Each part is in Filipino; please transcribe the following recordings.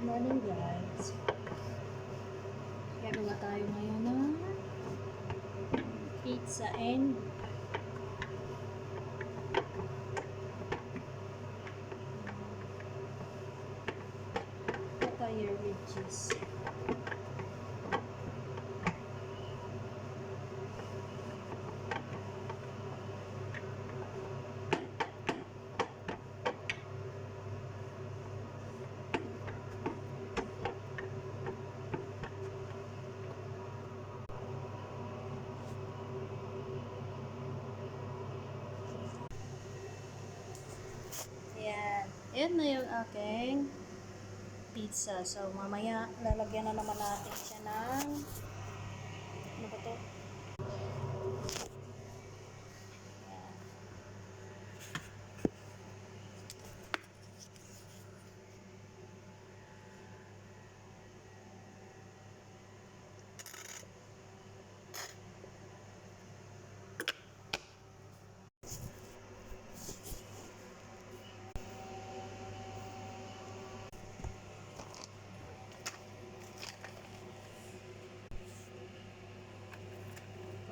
morning guys. Gagawa tayo ngayon ng pizza and papaya with cheese. Ayan. Ayan na yung aking pizza. So, mamaya, lalagyan na naman natin siya ng ano ba to? Ayan.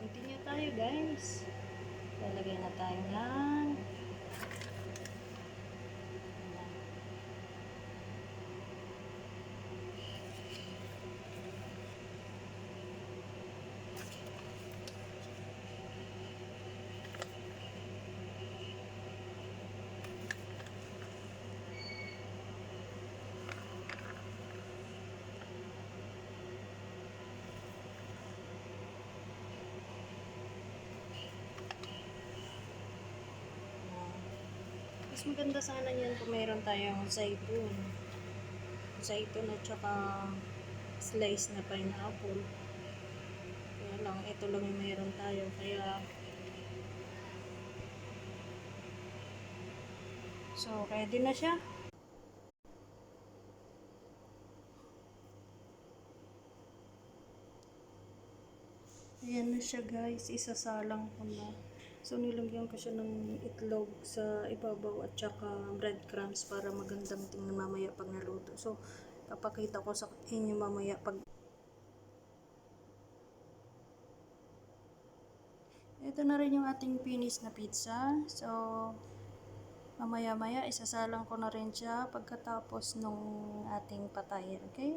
Continue tayo guys. Lalagyan na tayo ng mas maganda sana yan kung meron tayong zaitun. Zaitun at saka slice na pineapple. Kaya lang, ito lang yung meron tayo. Kaya so, ready na siya. Ayan na siya guys. Isasalang ko na. So, nilagyan ko siya ng itlog sa ibabaw at saka breadcrumbs para magandang tingnan mamaya pag naluto. So, papakita ko sa inyo mamaya pag ito na rin yung ating finish na pizza. So, mamaya-maya isasalang ko na rin siya pagkatapos nung ating patayin. Okay?